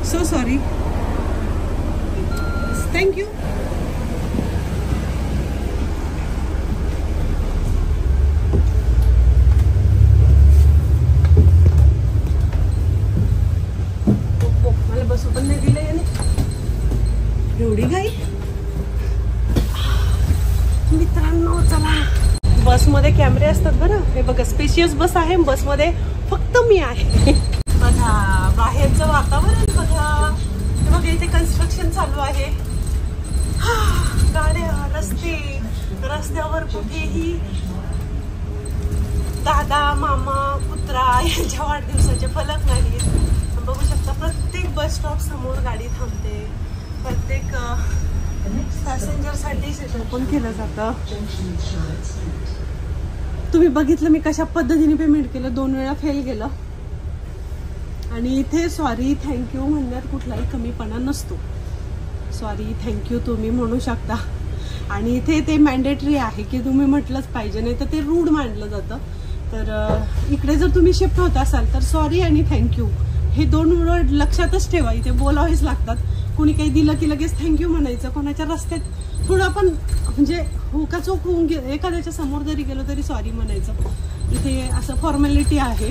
So sorry. Thank you. मला बसू पण नाही दिलं याने. एवढी घाई. मित्रांनो चला. बसमध्ये कॅमेरे असतात बरं. हे बघा स्पेशियस बस आहे. बसमध्ये फक्त मी आहे. बघा बाहेरचं वातावरण बघा. हे बघा इथे कन्स्ट्रक्शन चालू आहे. गाड्या, रस्ते, रस्त्यावर कुठेही दादा, मामा, कुत्रा यांच्या वाढदिवसाचे फलक नाहीत. बघू शकता प्रत्येक बस स्टॉप समोर गाडी थांबते. प्रत्येक पॅसेंजर साठी ओपन केलं जातं. तुम्ही बघितलं मी कशा पद्धतीने पेमेंट केलं. 2 वेळा फेल गेलं. आणि इथे सॉरी थँक्यू म्हणण्यात कुठलाही कमीपणा नसतो. सॉरी थँक्यू तुम्ही म्हणू शकता. आणि इथे ते मॅन्डेटरी आहे की तुम्ही म्हटलंच पाहिजे, नाही तर ते रूड मानलं जातं. तर इकडे जर तुम्ही शिफ्ट होत असाल तर सॉरी आणि थँक्यू हे 2 वर्ड लक्षातच ठेवा. इथे बोलावेच लागतात. कुणी काही दिलं की लगेच थँक्यू म्हणायचं. कोणाच्या रस्त्यात थोडं पण म्हणजे हुका चूक होऊन एखाद्याच्या समोर जरी गेलो तरी सॉरी म्हणायचं. इथे असं फॉर्मॅलिटी आहे.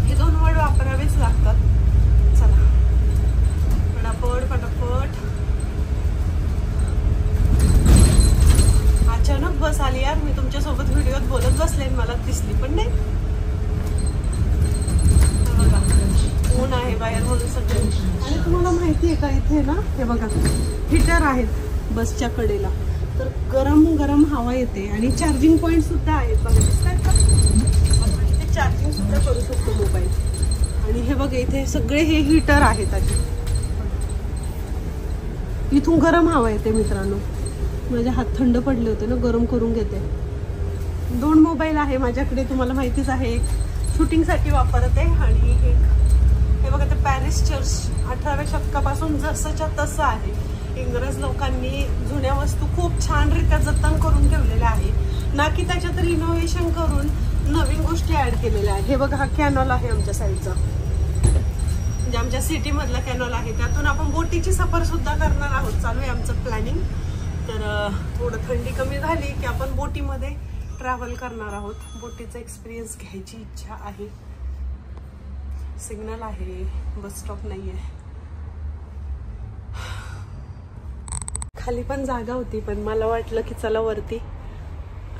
हे 2 वर्ड वापरावेच लागतात. चला पटापट पटापट. अचानक बस आली यार. मी तुमच्यासोबत व्हिडिओत बोलत बसले, मला दिसली पण नाही. ऊन आहे बाहेर म्हणून सगळे. आणि तुम्हाला माहिती आहे का इथे ना हे बघा हीटर आहेत बसच्या कडेला. तर गरम गरम हवा येते. आणि चार्जिंग पॉइंट सुद्धा आहेत बघा. दिसतात का? आपण इथे चार्जिंग सुद्धा करू शकतो मोबाईल. आणि हे बघा इथे सगळे हे हीटर आहेत. इथून गरम हवा येते मित्रांनो. माझे हात थंड पडले होते ना, गरम करून घेते. 2 मोबाईल आहे माझ्याकडे, तुम्हाला माहितीच आहे. एक शूटिंगसाठी वापरते आणि एक हे बघा ते पॅरिस चर्च 18व्या शतकापासून जसंच्या तसं आहे. इंग्रज लोकांनी जुन्या वस्तू खूप छानरित्या जतन करून ठेवलेल्या आहे ना, की त्याच्यात रिनोव्हेशन करून नवीन गोष्टी ऍड केलेल्या आहे. हे बघा हा कॅनॉल आहे आमच्या साईडचा, म्हणजे आमच्या सिटी मधला कॅनॉल आहे. त्यातून आपण बोटीची सफर सुद्धा करणार आहोत. चालू आहे आमचं प्लॅनिंग. तर थोडं थंडी कमी झाली की आपण बोटीमध्ये ट्रॅव्हल करणार आहोत. बोटीचा एक्सपिरियन्स घ्यायची इच्छा आहे. सिग्नल आहे, बस स्टॉप नाहीये. खाली पण जागा होती पण मला वाटलं की चला वरती.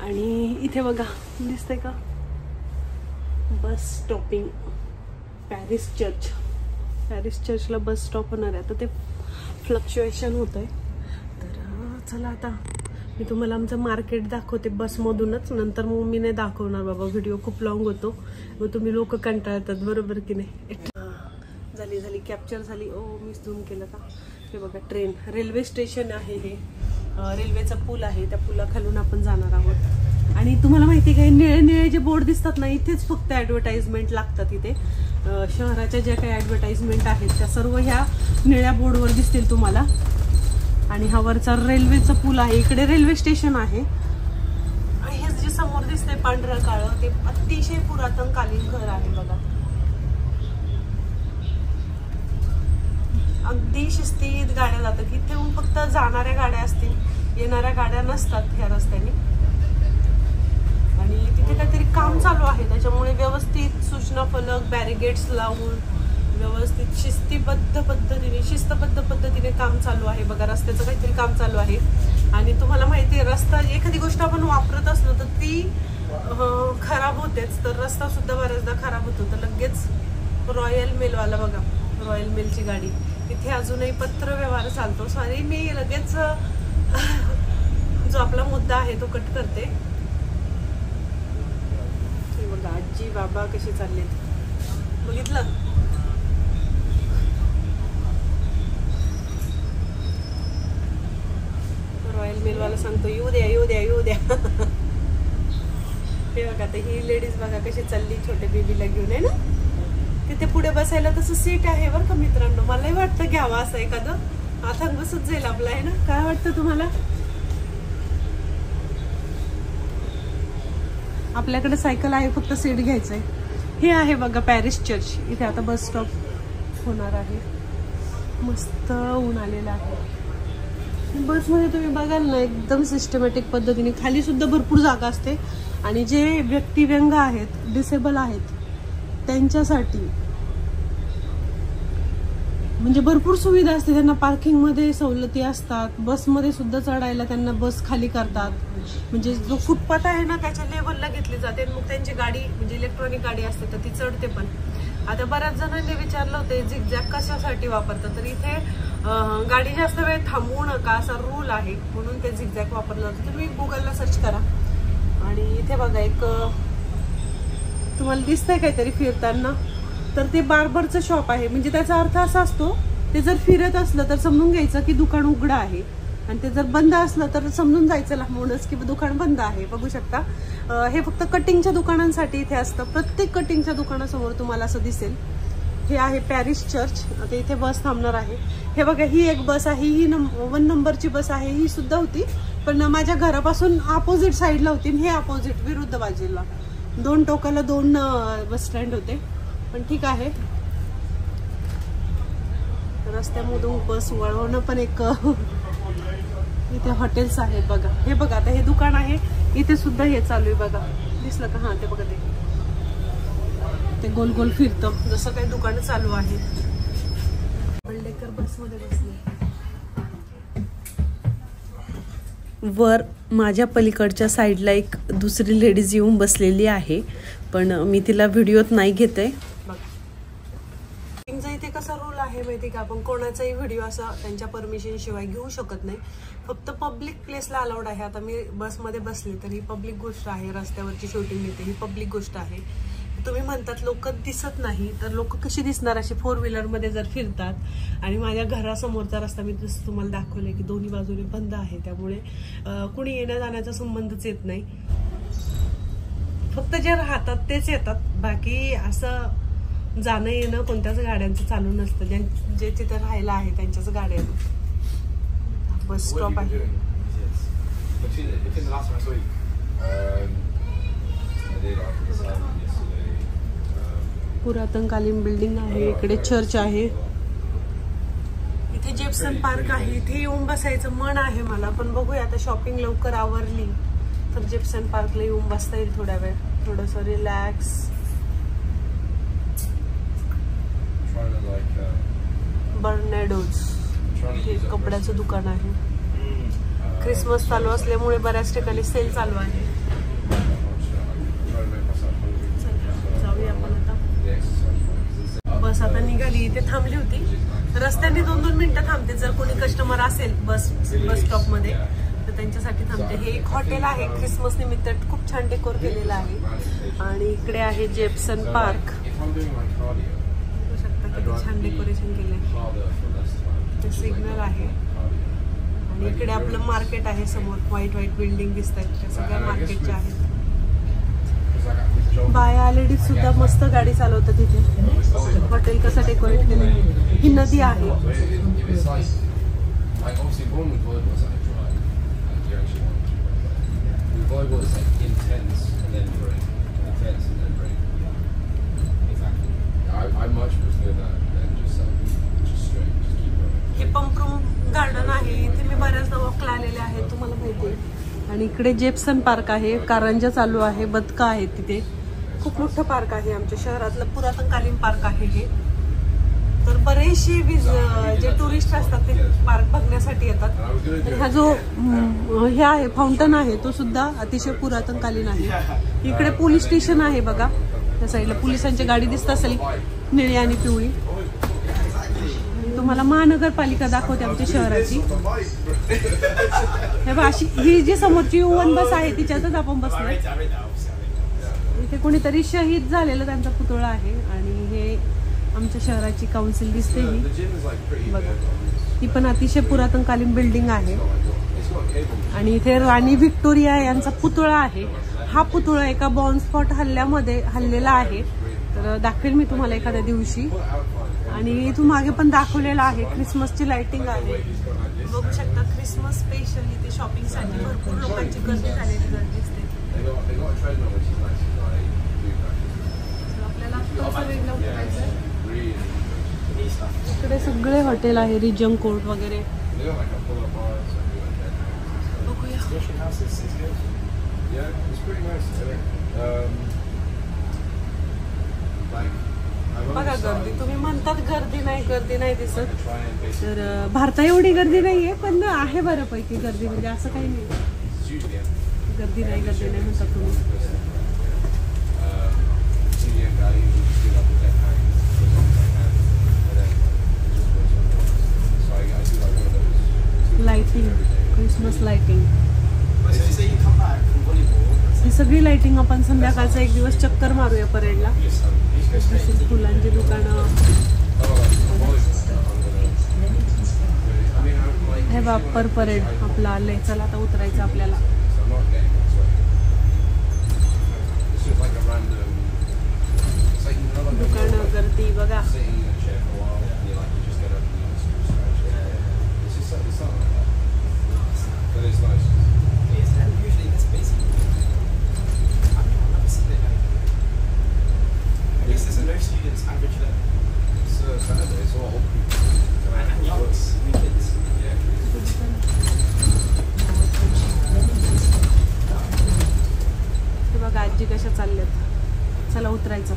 आणि इथे बघा दिसतंय का बस स्टॉपिंग पॅरिस चर्च. पॅरिस चर्चला बस स्टॉप होणार आहे. तर ते फ्लक्च्युएशन होत आहे. तर चला आता मी तुम्हाला आमचं मार्केट दाखवते बसमधूनच. नंतर मग मी नाही दाखवणार बाबा, व्हिडिओ खूप लॉंग होतो. मग तुम्ही लोक कंटाळतात बरोबर की नाही. झाली कॅप्चर झाली. ओ मी झूम केलं का. हे बघा ट्रेन, रेल्वे स्टेशन आहे. हे रेल्वेचा पूल आहे. त्या पुलाखालून आपण जाणार आहोत. आणि तुम्हाला माहिती आहे का निळे निळे जे बोर्ड दिसतात ना, इथेच फक्त ऍडव्हर्टाइजमेंट लागतात. इथे शहराच्या ज्या काही ऍडव्हर्टाइजमेंट आहेत त्या सर्व ह्या निळ्या बोर्डवर दिसतील तुम्हाला. आणि हा वरचा रेल्वेचा पूल आहे. इकडे रेल्वे स्टेशन आहे. आणि हे जे समोर दिसतंय पांढरं काळं ते अतिशय पुरातन कालीन घर आहे बघा. अगदी शिस्तीत गाड्या जातात. इथे फक्त जाणाऱ्या गाड्या असतील, येणाऱ्या गाड्या नसतात ह्या रस्त्याने. आणि तिथे काहीतरी काम चालू आहे त्याच्यामुळे व्यवस्थित सूचना फलक बॅरिगेड्स लावून व्यवस्थित शिस्तबद्ध पद्धतीने काम चालू आहे बघा. रस्त्याचं काहीतरी काम चालू आहे. आणि तुम्हाला माहिती आहे रस्ता एखादी गोष्ट आपण वापरत असलो तर ती खराब होतेच. तर रस्ता सुद्धा बऱ्याचदा खराब होतो. तर लगेच रॉयल मेलवाला बघा, रॉयल मेलची गाडी. इथे अजूनही पत्र व्यवहार चालतो. सॉरी मी लगेच जो आपला मुद्दा आहे तो कट करते. बघा आजी बाबा कसे चालले बघितलं. रॉयल मेलवाला सांगतो येऊ द्या येऊ द्या येऊ द्या. हे बघा आता ही लेडीज बघा कशी चालली छोटे बेबीला घेऊन आहे ना. तिथे पुढे बसायला तसं सीट आहे बरं का मित्रांनो. मलाही वाटतं घ्यावा असं एखादं. आता बसत जाईल आपला आहे ना. काय वाटतं तुम्हाला. आपल्याकडे सायकल आहे फक्त सीट घ्यायचंय. हे आहे बघा पॅरिस चर्च. इथे आता बस स्टॉप होणार आहे. मस्त ऊन आलेलं आहे. बसमध्ये तुम्ही बघाल ना एकदम सिस्टमॅटिक पद्धतीने, खाली सुद्धा भरपूर जागा असते. आणि जे व्यक्तिव्यंग आहेत, डिसेबल आहेत, त्यांच्यासाठी म्हणजे भरपूर सुविधा असते. त्यांना पार्किंगमध्ये सवलती असतात. बसमध्ये सुद्धा चढायला त्यांना बस खाली करतात. म्हणजे जो फुटपाथ आहे ना त्याच्या लेवलला घेतली जाते. मग त्यांची गाडी म्हणजे इलेक्ट्रॉनिक गाडी असते तर ती चढते पण. आता बऱ्याच जणांनी विचारलं होते झिगझॅग कशासाठी वापरतात, तर इथे गाडी जास्त वेळ थांबवू नका असा रूल आहे म्हणून ते झिगझॅग वापरलं जातं. तुम्ही गुगलला सर्च करा. आणि इथे बघा एक तुम्हाला दिसतंय काहीतरी फिरताना, तर ते बार्बरचं शॉप आहे. म्हणजे त्याचा अर्थ असा असतो ते जर फिरत असलं तर समजून घ्यायचं की दुकान उघडं आहे, आणि ते जर बंद असलं तर समजून जायचं लांबूनच की दुकान बंद आहे. बघू शकता हे फक्त कटिंगच्या दुकानांसाठी इथे असतं. प्रत्येक कटिंगच्या दुकानासमोर तुम्हाला असं दिसेल. हे आहे पॅरिस चर्च. आता इथे बस थांबणार आहे. हे बघा ही एक बस आहे, ही 1 नंबरची बस आहे. ही सुद्धा होती पण माझ्या घरापासून अपोजिट साईडला होती. हे अपोजिट विरुद्ध बाजूला 2 टोकाला 2 बस स्टँड होते. पण ठीक आहे, रस्त्यामधून बस वळवणं पण एक इथे हॉटेल्स आहेत बघा. हे बघा आता हे दुकान आहे, इथे सुद्धा हे चालू आहे बघा. दिसलं का? हा ते बघा ते गोल गोल फिरतं जसं काही दुकानं चालू आहेत. पल्डेकर बसमध्ये बसले. वर माझ्या पलीकडच्या साईडला एक दुसरी लेडीज येऊन बसलेली आहे, पण मी तिला व्हिडिओत नाही घेते. इथे कसा रूल आहे माहिती का, आपण कोणाचाही व्हिडिओ असा त्यांच्या परमिशन शिवाय घेऊ शकत नाही. फक्त पब्लिक प्लेसला अलाउड आहे. आता मी बसमध्ये बसले तर ही पब्लिक गोष्ट आहे. रस्त्यावरची शूटिंग येते ही पब्लिक गोष्ट आहे. तुम्ही म्हणतात लोक दिसत नाही, तर लोक कशी दिसणार अशी 4 व्हीलरमध्ये जर फिरतात. आणि माझ्या घरासमोरचा रस्ता मी जसं तुम्हाला दाखवले की दोन्ही बाजूने बंद आहे, त्यामुळे कुणी येण्या जाण्याचा संबंधच येत नाही. फक्त जे राहतात तेच येतात, बाकी असं जाणं येणं कोणत्याच गाड्यांचं चालू नसतं. जे तिथे राहायला आहे त्यांच्याच गाड्या. बस स्टॉप आहे. पुरातनकालीन बिल्डिंग आहे. इकडे चर्च आहे. इथे जेप्सन पार्क आहे. इथे येऊन बसायचं मन आहे मला, पण बघूया आता शॉपिंग लवकर आवरली तर जेप्सन पार्कला येऊन बसता येईल थोड्या वेळ, थोडंसं रिलॅक्स. बर्नेडोज हे कपड्याचं दुकान आहे. क्रिसमस चालू असल्यामुळे बऱ्याच ठिकाणी सेल चालू आहे. जाऊया आपण आता. बस आता निघाली. इथे थांबली होती. रस्त्याने 2-2 मिनिटं थांबते. जर कोणी कस्टमर असेल बस स्टॉप मध्ये तर त्यांच्यासाठी थांबते. हे एक हॉटेल आहे. क्रिसमस निमित्त खूप छान डेकोर केलेलं आहे. आणि इकडे आहे जेप्सन पार्क. किती छान डेकोरेशन केलंय. ते सिग्नल आहे. आणि इकडे आपलं मार्केट आहे. समोर व्हाईट बिल्डिंग दिसत आहेत, त्या सगळ्या मार्केटच्या आहेत. बाया लेडीज सुद्धा मस्त गाडी चालवतात इथे. हॉटेल कसं डेकोरेट केलं. ही नदी आहे. हे पंपरूम गार्डन आहे. इथे मी बऱ्याचदा वॉकला आलेले आहे, तुम्हाला माहिती आहे. आणि इकडे जेप्सन पार्क आहे. कारंजा चालू आहे. बदका आहेत तिथे. खूप मोठं पार्क आहे. आमच्या शहरातलं पुरातनकालीन पार्क आहे हे. तर बरेचसे जे टुरिस्ट असतात ते पार्क बघण्यासाठी येतात. हा जो हे आहे फाउंटन आहे तो सुद्धा अतिशय पुरातनकालीन आहे. इकडे पोलीस स्टेशन आहे बघा. त्या साईडला पोलिसांची गाडी दिसत असेल निळी आणि पिवळी. तुम्हाला महानगरपालिका दाखवते आमच्या शहराची. हे बघा अशी ही जी समोरची U1 बस आहे तिच्यातच आपण बसलोय. इथे कोणीतरी शहीद झालेलं त्यांचा पुतळा आहे. आणि हे आमच्या शहराची काउन्सिल दिसते ही बघा. ही पण अतिशय पुरातनकालीन बिल्डिंग आहे. आणि इथे राणी व्हिक्टोरिया यांचा पुतळा आहे. हा पुतळा एका बॉम्ब स्पॉट हल्ल्यामध्ये हल्लेला आहे. तर दाखवेल मी तुम्हाला एखाद्या दिवशी. आणि इथून मागे पण दाखवलेला आहे. क्रिसमसची लाइटिंग आहे. बघू शकता क्रिसमस स्पेशल इथे शॉपिंगसाठी भरपूर लोकांची गर्दी झालेली दिसते. आपल्याला वेगळं उठवायचं. सगळे हॉटेल आहे, रिजम कोर्ट वगैरे. बघा गर्दी, तुम्ही म्हणतात गर्दी नाही दिसत, तर भारतात एवढी गर्दी नाहीये, पण आहे बऱ्यापैकी गर्दी, म्हणजे असं काही नाही. गर्दी नाही म्हणतात तुम्ही. लाइटिंग, क्रिसमस लाइटिंग, ही सगळी लाइटिंग आपण संध्याकाळचा एक दिवस चक्कर मारूया परेडला. फुलांची दुकानं, हे वापर परेड आपलं आलंय. चला आता उतरायचं आपल्याला. दुकानं, गर्दी बघा. बघा आजी कशा चालल्यात. चला उतरायचं.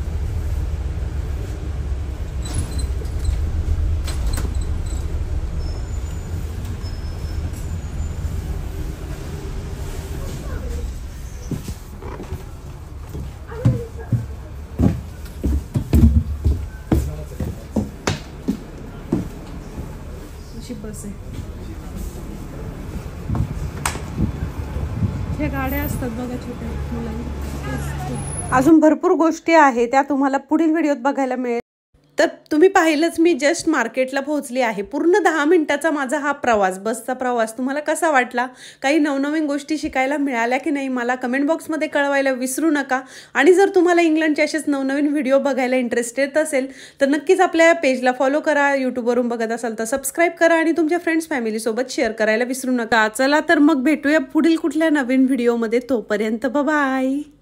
अशी बस आहे. हे गाड्या असतात बघा छोट्या मुलांना. अजून भरपूर गोष्टी आहे, त्या तुम्हाला पुढील व्हिडिओत बघायला मिळेल. तर तुम्ही पाहिलंच, मी जस्ट मार्केटला पोहोचली आहे. पूर्ण 10 मिनिटाचा माझा हा प्रवास, बसचा प्रवास तुम्हाला कसा वाटला, काही नवनवीन गोष्टी शिकायला मिळाल्या की नाही, मला कमेंट बॉक्समध्ये कळवायला विसरू नका. आणि जर तुम्हाला इंग्लंडचे असेच नवनवीन व्हिडिओ बघायला इंटरेस्टेड असेल तर नक्कीच आपल्या पेजला फॉलो करा. यूट्यूबवरून बघत असाल तर सबस्क्राईब करा आणि तुमच्या फ्रेंड्स फॅमिलीसोबत शेअर करायला विसरू नका. चला तर मग भेटूया पुढील कुठल्या नवीन व्हिडिओमध्ये. तोपर्यंत बाय.